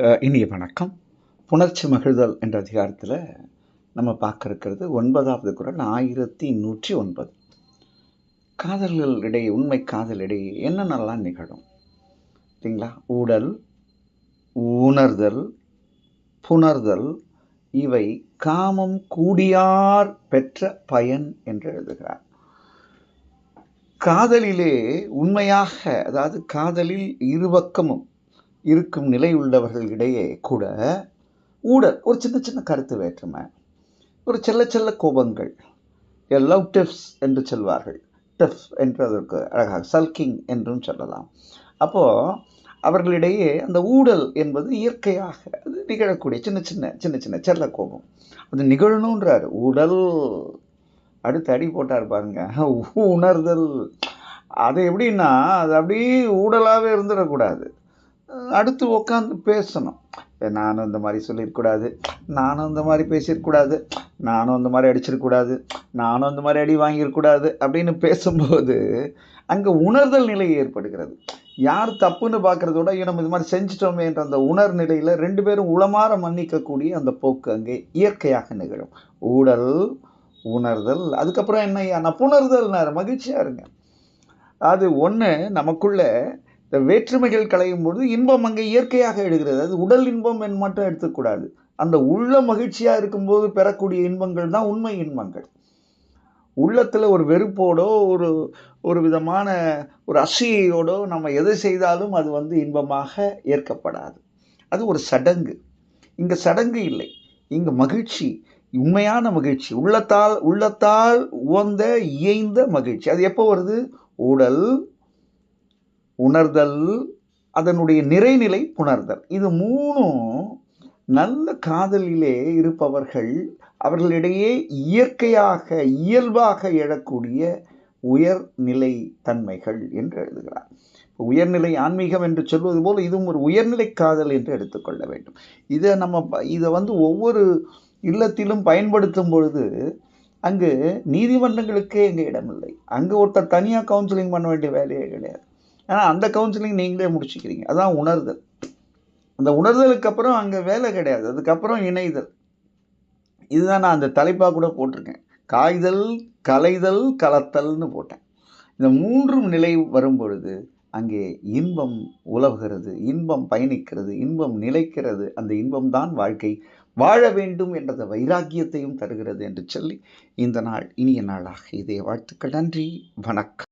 இனிய வணக்கம். புணர்ச்சி மகிழ்தல் என்ற அதிகாரத்தில் நம்ம பார்க்க இருக்கிறது 9வது குறள் 1109. காதல்கள் இடையே, உண்மை காதல் இடையே என்னென்னலாம் நிகழும் சரிங்களா? ஊடல், உணர்தல், புணர்தல் இவை காமம் கூடியார் பெற்ற பயன் என்று எழுதுகிறார். காதலிலே உண்மையாக, அதாவது காதலில் இருபக்கமும் இருக்கும் நிலை உள்ளவர்களிடையே கூட ஊடல், ஒரு சின்ன சின்ன கருத்து வேற்றுமை, ஒரு செல்ல செல்ல கோபங்கள், லவ் டெஃப்ஸ் என்று சொல்வார்கள். டெஃப் என்று அதற்கு அழகாக சல்கிங் என்றும் சொல்லலாம். அப்போது அவர்களிடையே அந்த ஊடல் என்பது இயற்கையாக அது நிகழக்கூடிய சின்ன சின்ன சின்ன சின்ன செல்ல கோபம், அது நிகழணுன்றார். ஊடல் அடுத்து அடி போட்டார் பாருங்க, உணர்தல். அது எப்படின்னா, அது அப்படியே ஊடலாகவே இருந்துடக்கூடாது. அடுத்து உட்காந்து பேசணும். நானும் இந்த மாதிரி சொல்லியிருக்கூடாது, நானும் இந்த மாதிரி பேசியிருக்கூடாது, நானும் இந்த மாதிரி அடிச்சிருக்கூடாது, நானும் இந்த மாதிரி அடி வாங்கியிருக்கூடாது அப்படின்னு பேசும்போது அங்கே உணர்தல் நிலை ஏற்படுகிறது. யார் தப்புன்னு பார்க்குறதோட நம்ம இது மாதிரி செஞ்சிட்டோமே என்ற அந்த உணர் நிலையில் ரெண்டு பேரும் உளமாற மன்னிக்கக்கூடிய அந்த போக்கு அங்கே இயற்கையாக நிகழும். ஊடல், உணர்தல், அதுக்கப்புறம் என்ன புணர்தல், மகிழ்ச்சியாக இருங்க. அது ஒன்று நமக்குள்ள இந்த வேற்றுமைகள் களையும் பொழுது இன்பம் அங்கே இயற்கையாக எழுகிறது. அது உடல் இன்பம் என்று மட்டும் எடுத்துக்கூடாது. அந்த உள்ள மகிழ்ச்சியாக இருக்கும்போது பெறக்கூடிய இன்பங்கள் தான் உண்மை இன்பங்கள். உள்ளத்தில் ஒரு வெறுப்போடோ ஒரு விதமான ஒரு அசூயையோடோ நம்ம எதை செய்தாலும் அது இன்பமாக ஏற்கப்படாது. அது ஒரு சடங்கு. இங்கே சடங்கு இல்லை, இங்கே மகிழ்ச்சி, உண்மையான மகிழ்ச்சி, உள்ளத்தால் உவந்த இயைந்த மகிழ்ச்சி. அது எப்போ வருது? உடல், உணர்தல், அதனுடைய நிறைநிலை புணர்தல். இது மூணும் நல்ல காதலிலே இருப்பவர்கள் அவர்களிடையே இயற்கையாக இயல்பாக எழக்கூடிய உயர்நிலை தன்மைகள் என்று எழுதுகிறார். உயர்நிலை ஆன்மீகம் என்று சொல்வது போல் இதுவும் ஒரு உயர்நிலை காதல் என்று எடுத்துக்கொள்ள வேண்டும். இதை ஒவ்வொரு இல்லத்திலும் பயன்படுத்தும் பொழுது அங்கு நீதிமன்றங்களுக்கே எங்கே இடமில்லை. அங்கே ஒருத்தர் தனியாக கவுன்சிலிங் பண்ண வேண்டிய வேலையே கிடையாது. ஆனால் அந்த கவுன்சிலிங் நீங்களே முடிச்சுக்கிறீங்க. அதான் உணர்தல். அந்த உணர்தலுக்கு அப்புறம் அங்கே வேலை கிடையாது. அதுக்கப்புறம் இணைதல். இதுதான் நான் அந்த தலைப்பாக கூட போட்டிருக்கேன். காய்தல், கலைதல், கலத்தல்னு போட்டேன். இந்த மூன்றும் நிலை வரும் பொழுது அங்கே இன்பம் உலவுகிறது, இன்பம் பயணிக்கிறது, இன்பம் நிலைக்கிறது. அந்த இன்பம்தான் வாழ்க்கை. வாழ வேண்டும் என்ற வைராக்கியத்தையும் தருகிறது என்று சொல்லி இந்த நாள் இனிய நாளாக இதே வாழ்த்துக்கள். நன்றி, வணக்கம்.